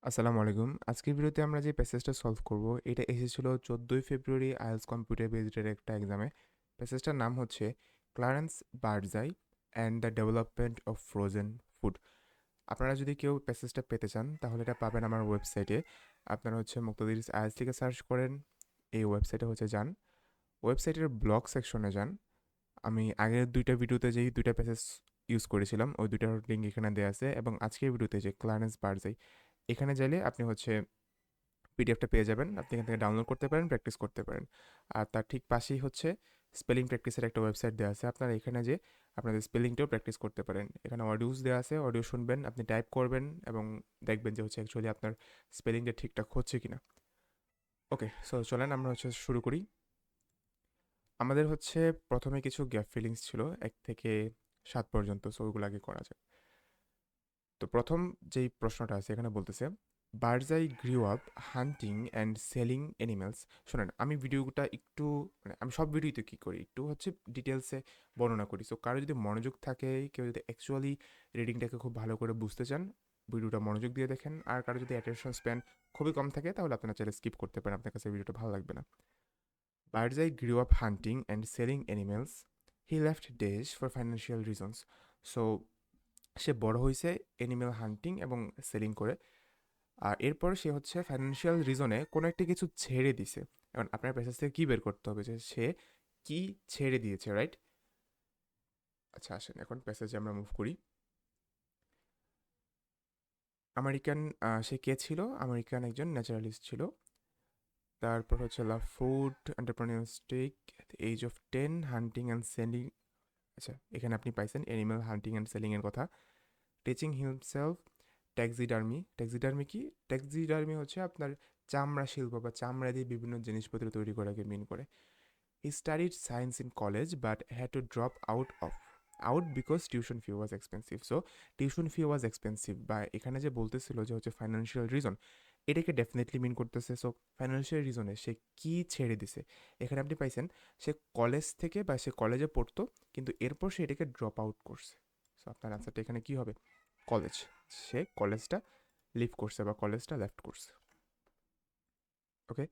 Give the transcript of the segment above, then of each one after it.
আসসালামু আলাইকুম। আজকের ভিডিওতে আমরা যে প্যাসেজটা সলভ করব, এটা এসেছিল 14ই ফেব্রুয়ারি আইএলটিএস কম্পিউটার বেসড একটা এক্সামে। প্যাসেজটার নাম হচ্ছে Clarence Birdseye and the development of frozen food. আপনারা যদি কেউ প্যাসেজটা পেতে চান তাহলে এটা পাবেন আমার ওয়েবসাইটে। আপনারা হচ্ছে মুক্তাদির আইএলটিএস থেকে সার্চ করেন, এই ওয়েবসাইটে হচ্ছে যান, ওয়েবসাইটের ব্লগ সেকশনে যান। আমি আগের দুইটা ভিডিওতে যেই দুইটা প্যাসেজ ইউজ করেছিলাম ওই দুইটার লিঙ্ক এখানে দেওয়া আছে, এবং আজকের ভিডিওতে যে ক্লারেন্স বার্ডজাই এখানে চাইলে আপনি হচ্ছে পিডিএফটা পেয়ে যাবেন। আপনি এখান থেকে ডাউনলোড করতে পারেন, প্র্যাকটিস করতে পারেন। আর তার ঠিক পাশেই হচ্ছে স্পেলিং প্র্যাকটিসের একটা ওয়েবসাইট দেওয়া আছে, আপনারা এখানে যে আপনাদের স্পেলিংটাও প্র্যাকটিস করতে পারেন। এখানে অডিওস দেওয়া আছে, অডিও শুনবেন, আপনি টাইপ করবেন এবং দেখবেন যে হচ্ছে অ্যাকচুয়ালি আপনার স্পেলিংটা ঠিকঠাক হচ্ছে কিনা। ওকে, সো চলেন আমরা হচ্ছে শুরু করি। আমাদের হচ্ছে প্রথমে কিছু গ্যাপ ফিলিংস ছিল 1 থেকে 7 পর্যন্ত, সো ওইগুলো আগে করা যায়। তো প্রথম যেই প্রশ্নটা আছে এখানে বলতেছে, Birdseye grew up hunting and selling animals. শোনেন, আমি ভিডিওটা একটু মানে আমি সব ভিডিওতে কী করি, একটু হচ্ছে ডিটেলসে বর্ণনা করি। সো কারো যদি মনোযোগ থাকে, কেউ যদি অ্যাকচুয়ালি রিডিংটাকে খুব ভালো করে বুঝতে চান, ভিডিওটা মনোযোগ দিয়ে দেখেন। আর কারো যদি অ্যাটেনশন স্প্যান খুবই কম থাকে তাহলে আপনারা চাইলে স্কিপ করতে পারেন, আপনার কাছে ভিডিওটা ভালো লাগবে না। Birdseye grew up hunting and selling animals, he left ডেশ ফর ফাইন্যান্সিয়াল রিজনস। সো সে বড় হয়েছে অ্যানিমেল হান্টিং এবং সেলিং করে। আর এরপর সে হচ্ছে ফাইন্যান্সিয়াল রিজনে কোনো একটা কিছু ছেড়ে দিছে। এখন আপনার প্যাসেজ থেকে কী বের করতে হবে যে সে কি ছেড়ে দিয়েছে, রাইট? আচ্ছা, আসেন এখন প্যাসেজে আমরা মুভ করি। আমেরিকান, সে কে ছিল? আমেরিকান একজন ন্যাচারালিস্ট ছিল। তারপর হচ্ছে love food, entrepreneuristic, age of 10, hunting and selling. আচ্ছা, এখানে আপনি পাইছেন অ্যানিমাল হান্টিং অ্যান্ড সেলিংয়ের কথা। Teaching himself taxidermy. ট্যাক্সিডার্মি কি? ট্যাক্সিডার্মি হচ্ছে আপনার চামড়া শিল্প বা চামড়া দিয়ে বিভিন্ন জিনিসপত্র তৈরি করাকে মিন করে। হি studied science in college but had to drop out because tuition fee was expensive. So tuition fee was expensive, বা এখানে যে বলতেছিল যে হচ্ছে ফাইন্যান্সিয়াল রিজন, এটাকে ডেফিনেটলি মিন করতেছে। সো ফাইন্যান্সিয়াল রিজনে সে কি ছেড়ে দিছে, এখানে আপনি পাইছেন সে কলেজ থেকে বা সে কলেজে পড়তো, কিন্তু এরপর সে এটাকে ড্রপ আউট করছে। সো আপনার আনসারটা এখানে কি হবে? কলেজ। সে কলেজটা লিভ করছে বা কলেজটা লেফট করছে। ওকে,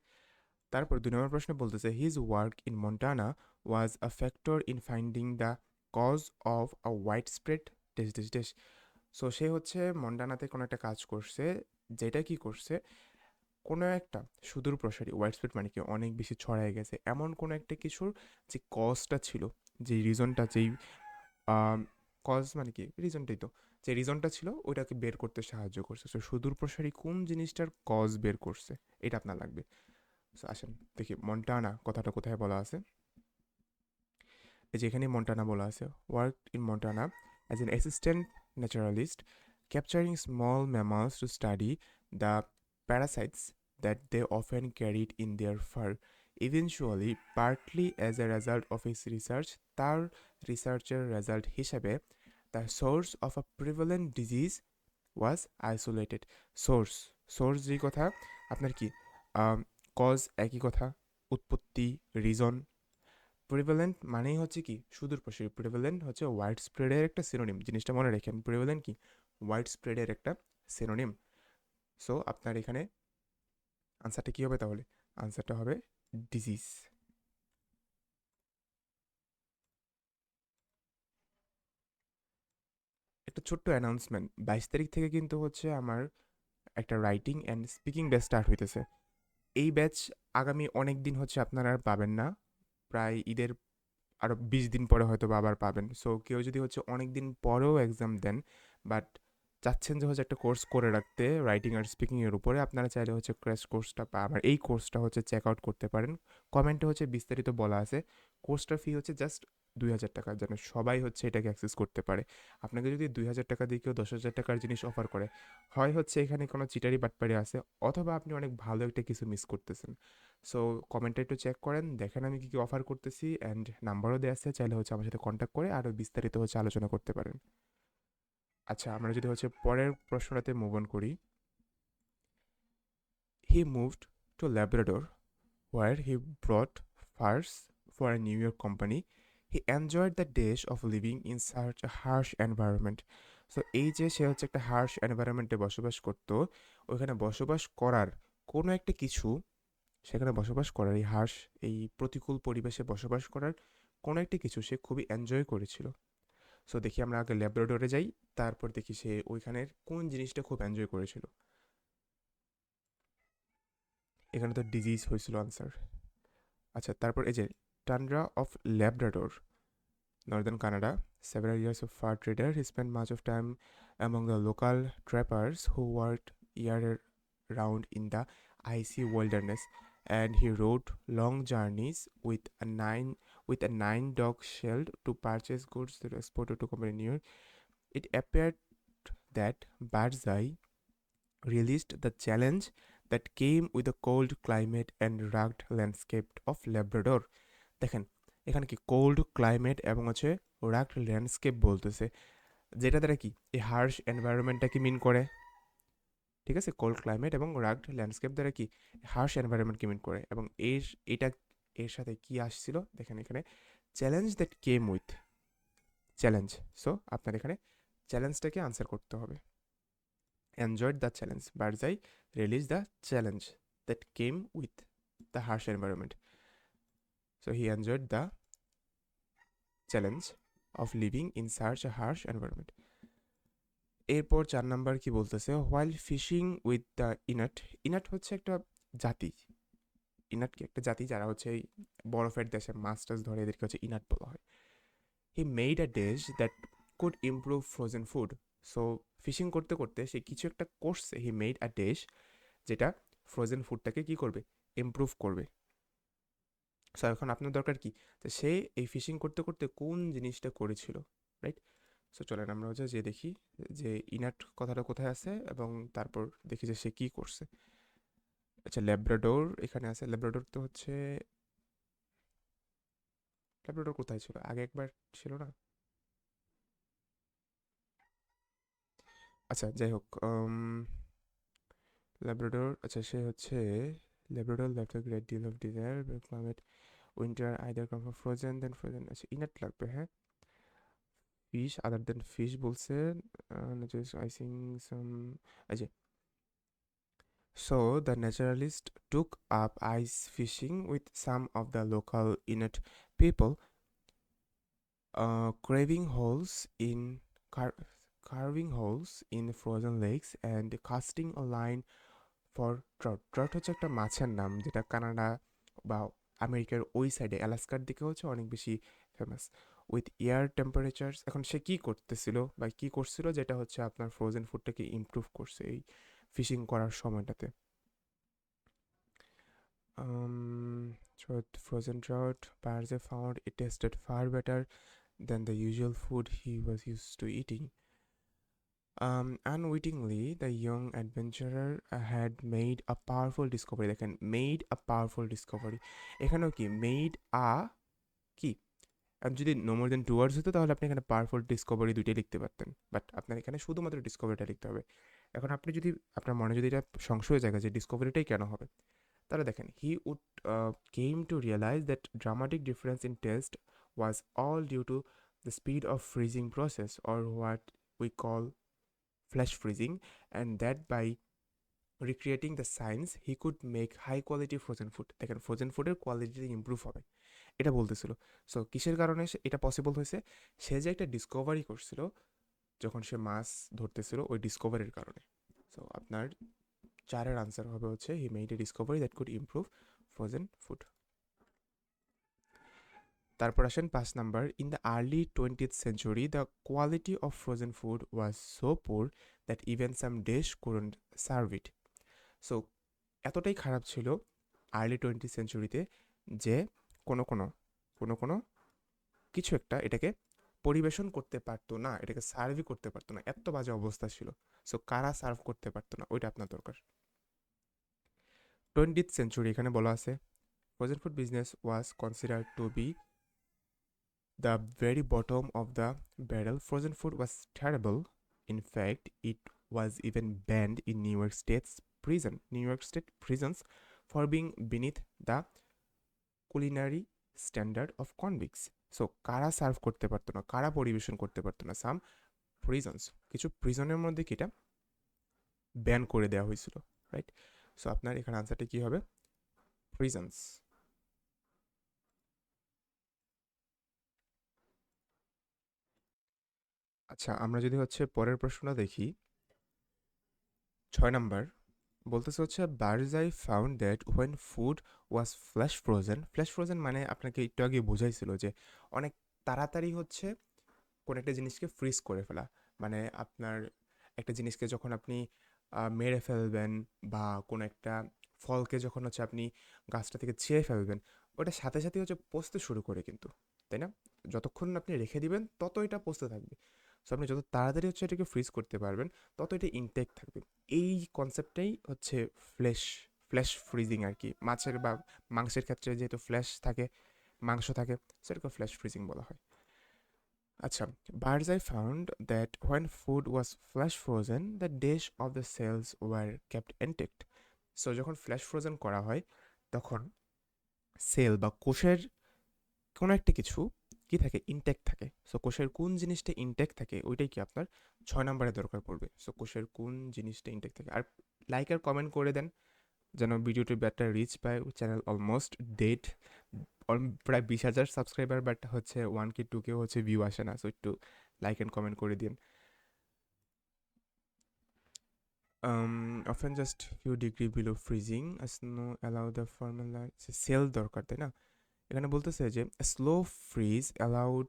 তারপর 2 নম্বর প্রশ্নে বলতেছে, his work in Montana was a factor in finding the cause of a widespread disease. So সে হচ্ছে মন্টানাতে কোনো একটা কাজ করছে, যেটা কি করছে, কোনো একটা সুদূর প্রসারী, হোয়াইট স্প্রেড মানে কি অনেক বেশি ছড়ায় গেছে, এমন কোনো একটা কিছুর যে কজটা ছিল, যে রিজনটা, যেই কজ মানে কি রিজনটাই তো, যে রিজনটা ছিল ওইটাকে বের করতে সাহায্য করছে। সো সুদূর প্রসারী কোন জিনিসটার কজ বের করছে, এটা আপনার লাগবে। সো আসেন দেখি মন্টানা কথাটা কোথায় বলা আছে। এই যে এখানে মন্টানা বলা আছে, work in Montana as an assistant naturalist capturing small mammals to study the parasites that they often carried in their fur. Eventually, partly as a result of his research, তার রিসার্চের রেজাল্ট হিসেবে the source of a prevalent disease was isolated. Source, source যেই কথা আপনার কি, cause একই কথা, উৎপত্তি, রিজন। প্রিভ্যালেন্ট মানেই হচ্ছে কি সুদূর প্রসারী, প্রিভ্যালেন্ট হচ্ছে হোয়াইট স্প্রেডের একটা সিনোনিম, জিনিসটা মনে রাখেন, প্রিভ্যালেন্ট কি হোয়াইট স্প্রেডের একটা সিনোনিম। সো আপনার এখানে আনসারটা কী হবে তাহলে? আনসারটা হবে ডিজিজ। একটা ছোট্ট অ্যানাউন্সমেন্ট, 22 তারিখ থেকে কিন্তু হচ্ছে আমার একটা writing and speaking batch start হইতেছে। এই ব্যাচ আগামী অনেক দিন হচ্ছে আপনারা আর পাবেন না, প্রায় ঈদের আরও 20 দিন পরে হয়তো বা আবার পাবেন। সো কেউ যদি হচ্ছে অনেক দিন পরেও এক্সাম দেন, বাট চাচ্ছেন যে হচ্ছে একটা কোর্স করে রাখতে রাইটিং আর স্পিকিংয়ের উপরে, আপনারা চাইলে হচ্ছে ক্র্যাশ কোর্সটা বা আমার এই কোর্সটা হচ্ছে চেক আউট করতে পারেন। কমেন্টে হচ্ছে বিস্তারিত বলা আছে। কোর্সটার ফি হচ্ছে জাস্ট 2,000 টাকা, যেন সবাই হচ্ছে এটাকে অ্যাক্সেস করতে পারে। আপনাকে যদি 2,000 টাকা দিয়ে কেউ 10,000 টাকার জিনিস অফার করে, হয় হচ্ছে এখানে কোনো চিটারি বাটপারি আছে, অথবা আপনি অনেক ভালো একটা কিছু মিস করতেছেন। সো কমেন্টটা একটু চেক করেন, দেখেন আমি কী কী অফার করতেছি, অ্যান্ড নাম্বারও দেওয়া আছে, চাইলে হচ্ছে আমার সাথে কন্ট্যাক্ট করে আরও বিস্তারিত হচ্ছে আলোচনা করতে পারেন। আচ্ছা, আমরা যদি হচ্ছে পরের প্রশ্নটাতে মুভ অন করি। He moved to Labrador where he brought furs for a New York company. He enjoyed the days of living in such a harsh environment. So এই যে সে হচ্ছে একটা হার্শ এনভায়রনমেন্টে বসবাস করতো, ওইখানে বসবাস করার কোনো একটা কিছু, সেখানে বসবাস করার এই হার্শ, এই প্রতিকূল পরিবেশে বসবাস করার কোনো একটা কিছু সে খুবই এনজয় করেছিল। সো দেখি আমরা আগে ল্যাব্রাডোরে যাই, তারপর দেখি সে ওইখানের কোন জিনিসটা খুব এনজয় করেছিল। এখানে তো ডিজিজ হয়েছিল আনসার। আচ্ছা, তারপর এই যে টান্ড্রা of ল্যাব্রাডোর, Northern Canada. Several years of fur trader, he spent much of time among the local trappers who worked year round in the icy wilderness, and he rode long journeys with a nine-dog shield to purchase goods that were exported to company in New York. It appeared that Birdseye realized the challenge that came with the cold climate and rugged landscape of Labrador. দেখেন, এখানে কি cold climate এবং হচ্ছে rugged landscape বলতেছে, যেটা দ্বারা কি এই হার্শ এনভায়রনমেন্টটাকে মিন করে। ঠিক আছে, কোল্ড ক্লাইমেট এবং রাগড ল্যান্ডস্কেপ দ্বারা কি হার্শ এনভায়রনমেন্টকে মিন করে, এবং এটা এর সাথে কি আসছিল দেখেন এখানে, challenge that came with challenge. So আপনার এখানে চ্যালেঞ্জটাকে আনসার করতে হবে। Enjoyed the challenge, Birdseye relish the challenge that came with the harsh environment. So he enjoyed the challenge of living in সার্চ আ হার্শ এনভায়রনমেন্ট। এরপর 4 number কি বলতেছে, while fishing with the Inuit. Inuit হচ্ছে একটা জাতি, ইনাট কি একটা জাতি যারা হচ্ছে এই বরফের দেশে মাছ টাছ ধরে, এদেরকে হচ্ছে ইনাট বলা হয়। He made a dish that could improve frozen food. So fishing করতে করতে সে কিছু একটা করছে, হি মেড আ ডিশ যেটা ফ্রোজেন ফুডটাকে কি করবে, ইমপ্রুভ করবে। সো এখন আপনার দরকার কি, যে সে এই ফিশিং করতে করতে কোন জিনিসটা করেছিল, রাইট? সো চলেন আমরা হচ্ছে যে দেখি যে ইনাট কথাটা কোথায় আছে, এবং তারপর দেখি যে সে কী করছে। আচ্ছা, ল্যাব্রাডোর এখানে আছে। ল্যাব্রাডোর তো হচ্ছে, ল্যাব্রাডোর কোথায় ছিল আগে, একবার ছিল না? আচ্ছা যাই হোক, ল্যাব্রাডোর, আচ্ছা সে হচ্ছে Labrador left a great deal of desire climate winter either come for frozen then frozen. আচ্ছা ইনাট লাগবে, হ্যাঁ। ফিশ আদার দেন ফিশ বলছে, আইসিং সাম। আচ্ছা, so the naturalist took up ice fishing with some of the local Inuit people, craving holes in carving holes in frozen lakes and casting a line for trout. Trout হচ্ছে একটা মাছের নাম, যেটা Canada বা আমেরিকার ওই সাইডে অ্যালাস্কার দিকে হচ্ছে অনেক বেশি ফেমাস। উইথ এয়ার টেম্পারেচার্স, এখন সে কী করতেছিল বা কী করছিল যেটা হচ্ছে আপনার ফ্রোজেন ফুডটাকে ইমপ্রুভ করছে এই ফিশিং করার সময়টাতে। Frozen trout, Barze found it tasted far better than the usual food he was used to eating. Unwittingly, the young adventurer had made a powerful discovery. দেখেন, made a powerful discovery, এখানেও কি made a কি, আর যদি no more দেন 2 ওয়ার্ডস হতো তাহলে আপনি এখানে powerful Discovery দুইটাই লিখতে পারতেন, বাট আপনার এখানে শুধুমাত্র ডিসকভারিটা লিখতে হবে। এখন আপনি যদি আপনার মনে যদি এটা সংশয় জায়গা যে ডিসকভারিটাই কেন হবে, তাহলে দেখেন, he would came to realise that dramatic difference in taste was all due to the speed of freezing process or what we call flash freezing, and that by recreating the science he could make high quality frozen food. দেখেন, frozen ফুডের quality improve হবে, এটা বলতেছিল। So কিসের কারণে এটা possible হয়েছে, সে যে একটা ডিসকভারি করছিল যখন সে মাছ ধরতেছিল, ওই ডিসকভারির কারণে। সো আপনার 4-এর আনসার হবে হচ্ছে he made a discovery that could improve frozen food. তারপর আসেন 5 number, in the early 20th century the quality of frozen food was so poor that even some dish couldn't serve it. So এতটাই খারাপ ছিল early 20th সেঞ্চুরিতে যে কোনো কোনো কোনো কোনো কিছু একটা এটাকে পরিবেশন করতে পারতো না, এটাকে সার্ভই করতে পারতো না, এত বাজে অবস্থা ছিল। সো কারা সার্ভ করতে পারতো না, ওইটা আপনার দরকার। 20th সেঞ্চুরি এখানে বলা আছে, frozen food business was considered to be the very bottom of the barrel. Frozen food was terrible. In fact, it was even banned in New York State prisons for being beneath the culinary standard of convicts. So, কারা serve করতে পারতো না, কারা পরিবেশন করতে পারতো না? সাম prisons, কিছু প্রিজনের মধ্যে কি এটা ব্যান করে দেওয়া হয়েছিল, রাইট? সো আপনার এখানে আনসারটা কি হবে? প্রিজনস। আচ্ছা, আমরা যদি হচ্ছে পরের প্রশ্নটা দেখি, 6 নাম্বার বলতেছে হচ্ছে Birdseye found that when food was flash frozen মানে আপনাকে একটু আগে বোঝাইছিল যে অনেক তাড়াতাড়ি হচ্ছে কোনো একটা জিনিসকে ফ্রিজ করে ফেলা, মানে আপনার একটা জিনিসকে যখন আপনি মেরে ফেলবেন বা কোনো একটা ফলকে যখন হচ্ছে আপনি গাছটা থেকে ছিঁড়ে ফেলবেন, ওটা সাথে সাথে হচ্ছে পচতে শুরু করে কিন্তু, তাই না? যতক্ষণ আপনি রেখে দিবেন তত এটা পচতে থাকবে। সো আপনি যত তাড়াতাড়ি হচ্ছে এটাকে ফ্রিজ করতে পারবেন তত এটা ইনটেক থাকবে। এই কনসেপ্টটাই হচ্ছে ফ্লেশ ফ্ল্যাশ ফ্রিজিং আর কি। মাছের বা মাংসের ক্ষেত্রে যেহেতু ফ্ল্যাশ থাকে, মাংস থাকে, সেটাকে ফ্ল্যাশ ফ্রিজিং বলা হয়। আচ্ছা, Barzai found that when food was flash frozen, the dish of the cells were kept intact. So যখন ফ্ল্যাশ ফ্রোজেন করা হয় তখন সেল বা কোষের কোনো একটা কিছু কি থাকে, ইনটেক্ট থাকে। সো কোষের কোন জিনিসটা ইনটেক্ট থাকে ওইটাই কি আপনার 6 নাম্বারে দরকার পড়বে। সো কোষের কোন জিনিসটা ইনটেক্ট থাকে। আর লাইক আর কমেন্ট করে দেন যেন ভিডিওটি বেটার রিচ পায়। চ্যানেল অলমোস্ট ডেট, প্রায় 20,000 সাবস্ক্রাইবার, বাট হচ্ছে 1K 2K হচ্ছে ভিউ আসে না। সো একটু লাইক অ্যান্ড কমেন্ট করে দিন। Often just few degree below freezing, a snow allow the formula cell দরকার, তাই না? এখানে বলতেছে যে slow freeze allowed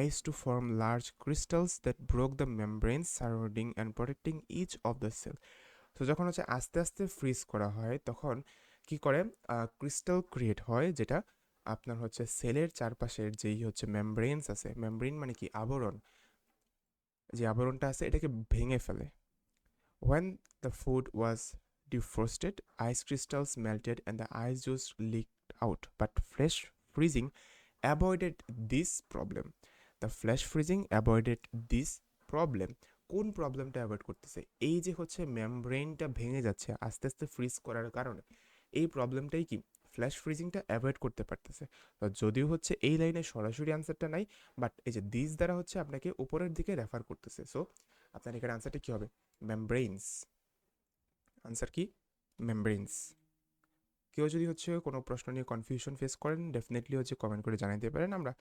ice to form large crystals that broke the membranes surrounding and protecting each of the cell. তো যখন হচ্ছে আস্তে আস্তে ফ্রিজ করা হয় তখন কি করে, ক্রিস্টাল ক্রিয়েট হয় যেটা আপনার হচ্ছে সেলের চারপাশের যেই হচ্ছে মেমব্রেনস আছে, মেমব্রেন মানে কি আবরণ, যে আবরণটা আছে এটাকে ভেঙে ফেলে। When the food was defrosted, ice crystals melted and the ice juice leaked out. But flash freezing avoided this problem. The flash freezing avoided this problem. কোন প্রবলেমটা অ্যাভয়েড করতেছে? এই যে হচ্ছে মেমব্রেনটা ভেঙে যাচ্ছে আস্তে আস্তে ফ্রিজ করার কারণে, এই প্রবলেমটাই কি ফ্ল্যাশ ফ্রিজিংটা অ্যাভয়েড করতে পারতেছে। তো যদিও হচ্ছে এই লাইনে সরাসরি আনসারটা নাই, বাট এই যে দিস দ্বারা হচ্ছে আপনাকে উপরের দিকে রেফার করতেছে। সো আপনার এখানে আনসারটা কী হবে? মেমব্রেইনস। আনসার কি? মেমব্রেইনস। কেউ যদি হচ্ছে কোনো প্রশ্ন নিয়ে কনফিউশন ফেস করেন ডেফিনেটলি হচ্ছে কমেন্ট করে জানাতে পারেন, আমরা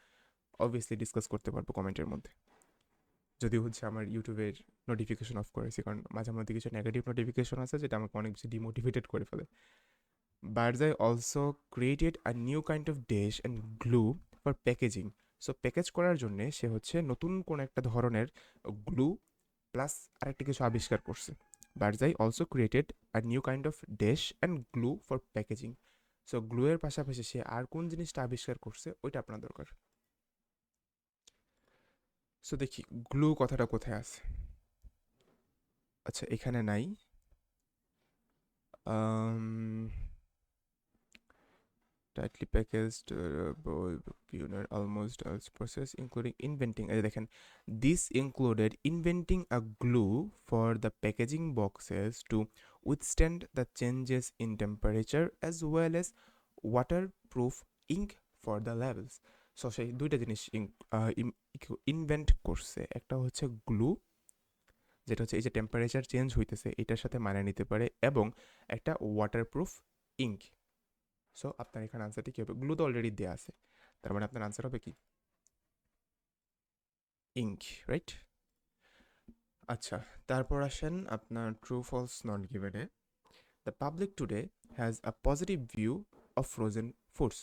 অবভিয়াসলি ডিসকাস করতে পারবো কমেন্টের মধ্যে। যদিও হচ্ছে আমার ইউটিউবের নোটিফিকেশন অফ করেছি, কারণ মাঝে মধ্যে কিছু নেগেটিভ নোটিফিকেশন আছে যেটা আমাকে অনেক বেশি ডিমোটিভেটেড করে ফেলে। Barzai also created a new kind of dish and glue for packaging. So package করার জন্যে সে হচ্ছে নতুন কোন একটা ধরনের গ্লু প্লাস আরেকটা কিছু আবিষ্কার করছে। Birdseye also created a new kind of dash and glue for packaging. So glue এর পাশাপাশি সে আর কোন জিনিসটা আবিষ্কার করছে ওইটা আপনার দরকার। সো দেখি গ্লু কথাটা কোথায় আছে। আচ্ছা, এখানে নাই। tightly packaged pioneer almost all process including inventing দেখেন, this included inventing a glue for the packaging boxes to withstand the changes in temperature as well as waterproof ink for the labels. So সেই দুইটা জিনিস invent করছে। একটা হচ্ছে glue, যেটা হচ্ছে এই যে টেম্পারেচার চেঞ্জ হইতেছে এটার সাথে মানিয়ে নিতে পারে, এবং একটা ওয়াটারপ্রুফ ইঙ্ক। সো আপনার এখানে আনসারটি কী হবে? গ্লু তো অলরেডি দেওয়া আছে, তার মানে আপনার আনসার হবে কি? Ink, right? আচ্ছা, তারপর আসেন আপনার ট্রু ফলস নট গিভেনে। The public today has a positive view of frozen foods.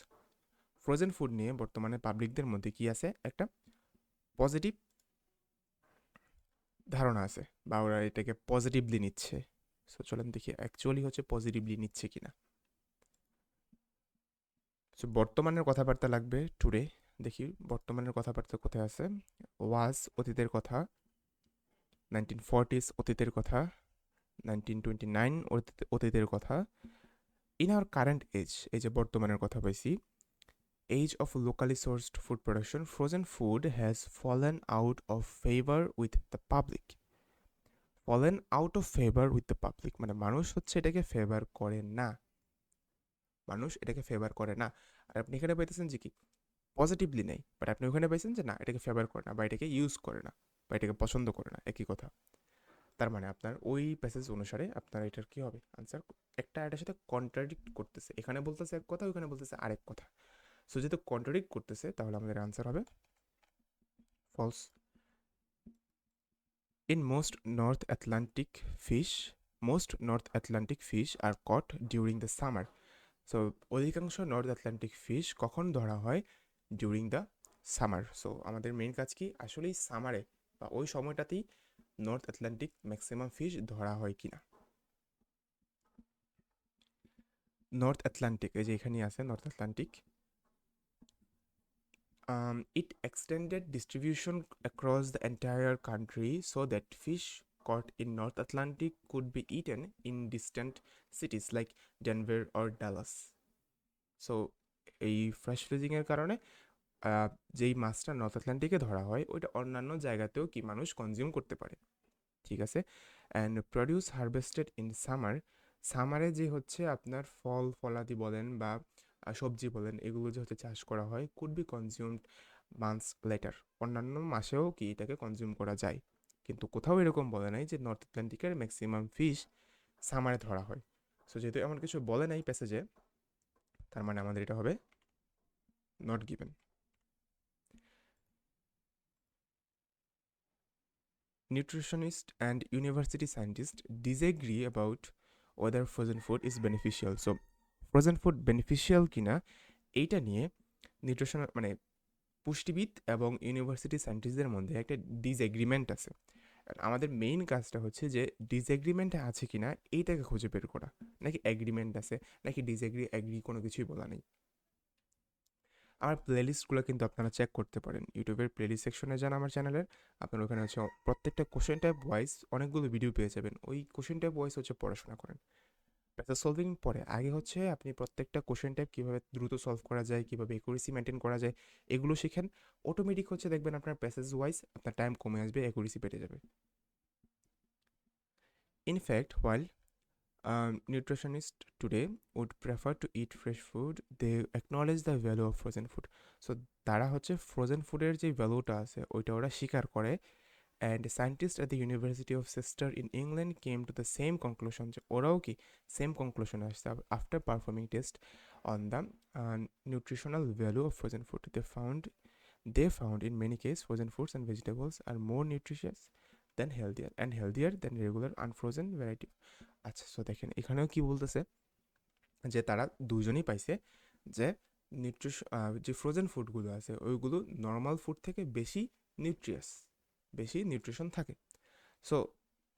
Frozen food নিয়ে বর্তমানে পাবলিকদের মধ্যে কি আছে? একটা পজিটিভ ধারণা আছে, বা ওরা এটাকে পজিটিভলি নিচ্ছে। সো চলেন দেখি অ্যাকচুয়ালি হচ্ছে পজিটিভলি নিচ্ছে কিনা। সো বর্তমানের কথাবার্তা লাগবে টুডে। দেখি বর্তমানের কথাবার্তা কোথায় আছে। ওয়াজ অতীতের কথা, 1940s অতীতের কথা, 1929 অতীতের কথা, ইন আওয়ার কারেন্ট এজ এই যে বর্তমানের কথা পাইছি, age of locally sourced food production, frozen food has fallen out of favor with the public. fallen out of favor with the public মানে মানুষ হচ্ছে এটাকে ফেভার করে না, মানুষ এটাকে ফেভার করে না। আর আপনি এখানে পাইতেছেন যে কি পজিটিভলি নেই, বাট আপনি ওখানে পাইছেন যে না এটাকে ফেভার করে না বা এটাকে ইউজ করে না। বা এটাকে পছন্দ করে না, একই কথা। তার মানে আপনার ওই প্যাসেজ অনুসারে আপনার এটার কি হবে আনসার, একটা এটার সাথে কন্ট্রাডিক্ট করতেছে, এখানে বলতেছে এক কথা, ওখানে বলতেছে আরেক কথা। সো যেহেতু কন্ট্রাডিক্ট করতেছে তাহলে আমাদের আনসার হবে false. In most North Atlantic fish are caught during the summer. So অধিকাংশ নর্থ আটলান্টিক ফিশ কখন ধরা হয়? During the summer. সো আমাদের মেইন কাজ কি, আসলেই সামারে বা ওই সময়টাতেই নর্থ আটলান্টিক ম্যাক্সিমাম ফিশ ধরা হয় কিনা। নর্থ আটলান্টিক, এই যে এখানেই আছে north Atlantic, it extended distribution across the entire country so that fish caught in North Atlantic could be eaten in distant cities like Denver or Dallas. So এই fresh ফ্রিজিংয়ের কারণে যেই মাছটা নর্থ আটলান্টিকে ধরা হয় ওইটা অন্যান্য জায়গাতেও কি মানুষ কনজিউম করতে পারে, ঠিক আছে। And produce harvested in summer, সামারে যে হচ্ছে আপনার ফল ফলাদি বলেন বা সবজি বলেন এগুলো যে হচ্ছে চাষ করা হয় could be consumed months later, অন্যান্য মাসেও কি এটাকে কনজিউম করা যায়, কিন্তু কোথাও এরকম বলে নাই যে নর্থ আটলান্টিকের ম্যাক্সিমাম ফিশ সামারে ধরা হয়। সো যেহেতু এমন কিছু বলে নাই প্যাসেজে, তার মানে আমাদের এটা হবে not given. Nutritionists and university scientists disagree about whether frozen food is beneficial. So frozen food beneficial কিনা এইটা নিয়ে নিউট্রিশন মানে পুষ্টিবিদ এবং ইউনিভার্সিটি সায়েন্টিস্টদের মধ্যে একটা ডিসএগ্রিমেন্ট আছে। আমাদের মেইন কাজটা হচ্ছে যে ডিসএগ্রিমেন্ট আছে কিনা এইটাকে খুঁজে বের করা, নাকি এগ্রিমেন্ট আছে, নাকি এগ্রি কোনো কিছুই বলা নেই। আমার প্লেলিস্টগুলো কিন্তু আপনারা চেক করতে পারেন, ইউটিউবের প্লেলিস্ট সেকশনে যান আমার চ্যানেলের, আপনার ওখানে হচ্ছে প্রত্যেকটা কোশ্চেন টাইপ ওয়াইজ অনেকগুলো ভিডিও পেয়ে যাবেন, ওই কোশ্চেন টাইপ ওয়াইজ হচ্ছে পড়াশোনা করেন। প্যাসেজ সলভিং পরে আগে হচ্ছে আপনি প্রত্যেকটা কোশ্চেন টাইপ কীভাবে দ্রুত সলভ করা যায়, কীভাবে অ্যাকুরেসি মেনটেন করা যায় এগুলো শিখেন, অটোমেটিক হচ্ছে দেখবেন আপনার প্যাসেজ ওয়াইজ আপনার টাইম কমে আসবে, অ্যাকুরেসি বেড়ে যাবে। In fact while nutritionists today would prefer to eat fresh food, they acknowledge the value of frozen food. So তারা হচ্ছে ফ্রোজেন ফুডের যে ভ্যালুটা আছে ওইটা ওরা স্বীকার করে। And scientists at the University of Chester in England came to the same conclusion যে ওরাও কি সেম কনক্লুশন আসছে after performing test on the nutritional value of frozen food. They found in many cases frozen foods and vegetables are more nutritious than healthier than regular unfrozen variety. আচ্ছা, so দেখেন এখানেও কি বলতেছে যে তারা দুজনেই পাইছে যে যে ফ্রোজেন ফুডগুলো আছে ওইগুলো নর্মাল ফুড থেকে বেশি নিউট্রিশন থাকে। সো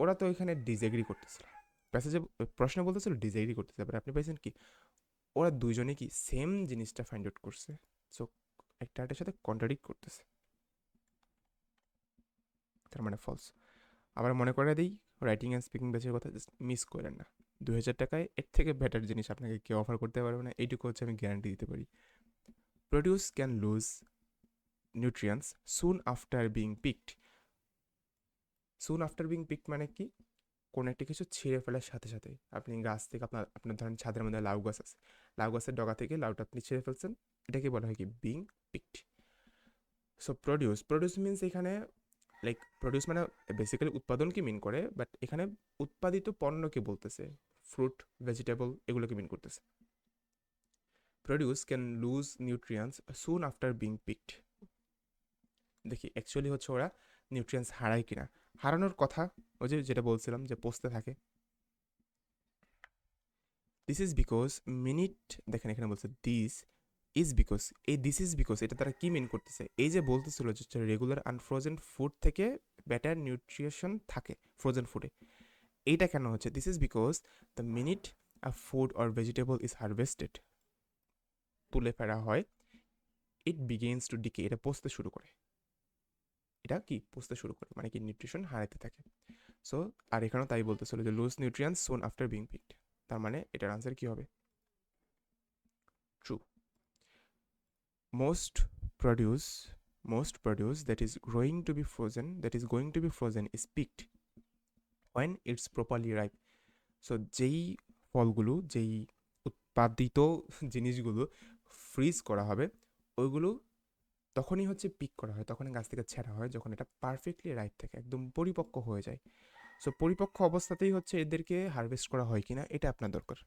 ওরা তো এখানে ডিসএগ্রি করতেছিল, প্যাসেজে প্রশ্ন বলতেছিল ডিসএগ্রি করতেছে, এবার আপনি পাইছেন কি ওরা দুইজনে কি সেম জিনিসটা ফাইন্ড আউট করছে। সো একটার সাথে কন্ট্রাডিক্ট করতেছে, তার মানে ফলস। আবার মনে করে দিই রাইটিং অ্যান্ড স্পিকিং ব্যাচের কথা জাস্ট মিস করেন না, 2000 টাকায় এর থেকে বেটার জিনিস আপনাকে কেউ অফার করতে পারবে না, এইটুকু হচ্ছে আমি গ্যারান্টি দিতে পারি। Produce can lose nutrients soon after being picked. Soon after being picked মানে কি, কোনো একটা কিছু ছিঁড়ে ফেলার সাথে সাথে আপনি গাছ থেকে আপনার ধরেন ছাদের মধ্যে লাউ গাছ আছে, লাউ গাছের ডগা থেকে লাউটা আপনি ছিঁড়ে ফেলছেন, এটাকে বলা হয় কি being picked. So produce means এখানে লাইক প্রডিউস মানে বেসিক্যালি উৎপাদনকে মিন করে, বাট এখানে উৎপাদিত পণ্যকে বলতেছে, ফ্রুট ভেজিটেবল এগুলোকে মিন করতেছে। Produce can lose nutrients soon after being picked. দেখি অ্যাকচুয়ালি হচ্ছে ওরা নিউট্রিয়েন্টস হারায় কিনা, হারানোর কথা ওই যে যেটা বলছিলাম যে পচতে থাকে। দিস ইজ বিকজ মিনিট, দেখেন এখানে বলছে দিস ইজ বিকজ এটা তারা কি মিন করতেছে, এই যে বলতেছিল যে রেগুলার আনফ্রোজেন ফুড থেকে বেটার নিউট্রিশন থাকে ফ্রোজেন ফুডে, এইটা কেন হচ্ছে, this is because the minute a food or vegetable is harvested, তুলে ফেলা হয়, ইট বিগিনস টু ডিকে, এটা পচতে শুরু করে, মানে কি নিউট্রিশন হারাইতে থাকে। সো আর এখানেও তাই বলতেছিল যে lose nutrients soon after being picked, তার মানে এটার আনসার কি হবে, true. Most produce that is going to be frozen is picked when it's properly ripe. So যেই ফলগুলো, যেই উৎপাদিত জিনিসগুলো ফ্রিজ করা হবে ওইগুলো তখনই হচ্ছে পিক করা হয়, তখনই গাছ থেকে ছেঁড়া হয় যখন এটা পারফেক্টলি রাইট থাকে, একদম পরিপক্ক হয়ে যায়। সো পরিপক্ক অবস্থাতেই হচ্ছে এদেরকে হারভেস্ট করা হয় কিনা এটা আপনার দরকার।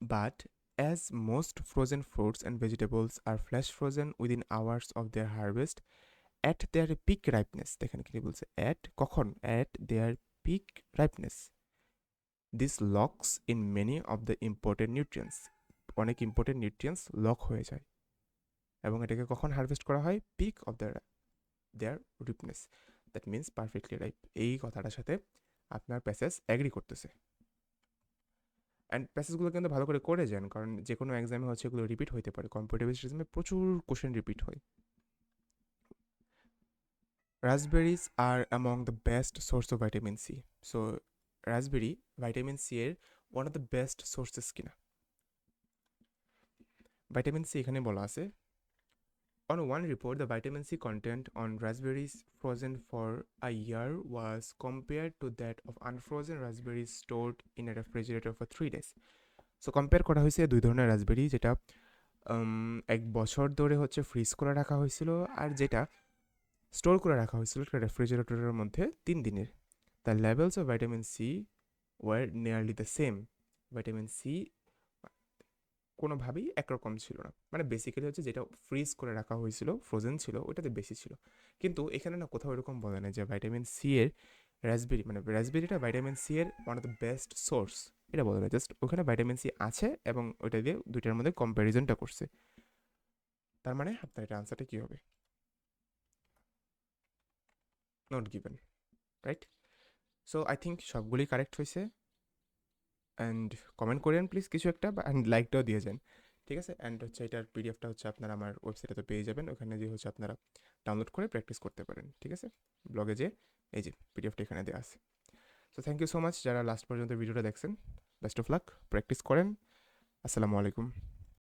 But as most frozen fruits and vegetables are flash frozen within hours of their harvest at their peak ripeness, দেখেন কি বলছে, অ্যাট কখন, at their peak ripeness, this locks in many of the important nutrients, অনেক important nutrients lock হয়ে যায়। এবং এটাকে কখন হারভেস্ট করা হয়, peak of their ripeness, that means perfectly ripe. এই কথাটার সাথে আপনার প্যাসেজ অ্যাগ্রি করতেছে। অ্যান্ড প্যাসেজগুলো কিন্তু ভালো করে করে যান, কারণ যে কোনো এক্সামে হচ্ছে এগুলো রিপিট হইতে পারে, কম্পিটিটিভ এক্সামে প্রচুর কোশ্চেন রিপিট হয়। Raspberries are among the best source of vitamin C. So raspberry vitamin C এর one of the best sources কিনা। ভাইটামিন সি এখানে বলা আছে, on one report the vitamin C content on raspberries frozen for a year was compared to that of unfrozen raspberries stored in a refrigerator for 3 days. So compare করা হয়েছে দুই ধরনের raspberry, যেটা 1 বছর ধরে হচ্ছে ফ্রিজ করে রাখা হয়েছিল আর যেটা স্টোর করে রাখা হয়েছিল একটা রেফ্রিজারেটরের মধ্যে 3 দিনের। The levels of vitamin C were nearly the same. Vitamin C কোনোভাবেই একরকম ছিল না, মানে বেসিক্যালি হচ্ছে যেটা ফ্রিজ করে রাখা হয়েছিল, ফ্রোজেন ছিল, ওটাতে বেশি ছিল। কিন্তু এখানে না কোথাও এরকম বলে না যে ভাইটামিন সি এর রাসবেরি, মানে রাসবেরিটা ভাইটামিন সি এর one of the best source, এটা বলে না, জাস্ট ওখানে ভাইটামিন সি আছে এবং ওইটা দিয়ে দুইটার মধ্যে কম্প্যারিজনটা করছে। তার মানে আপনার এটা আনসারটা কী হবে, not given, right? So I think সবগুলোই কারেক্ট হয়েছে। অ্যান্ড কমেন্ট করেন প্লিজ কিছু একটা, অ্যান্ড লাইকটাও দিয়ে যান, ঠিক আছে? অ্যান্ড হচ্ছে এটার পিডিএফটা হচ্ছে আপনারা আমার ওয়েবসাইটে তো পেয়ে যাবেন, ওখানে যে হচ্ছে আপনারা ডাউনলোড করে প্র্যাকটিস করতে পারেন, ঠিক আছে? ব্লগে যে এই যে পিডিএফটা এখানে দেওয়া আছে। So thank you so much যারা লাস্ট পর্যন্ত ভিডিওটা দেখছেন। বেস্ট অফ লাক, প্র্যাকটিস করেন। আসসালামু আলাইকুম।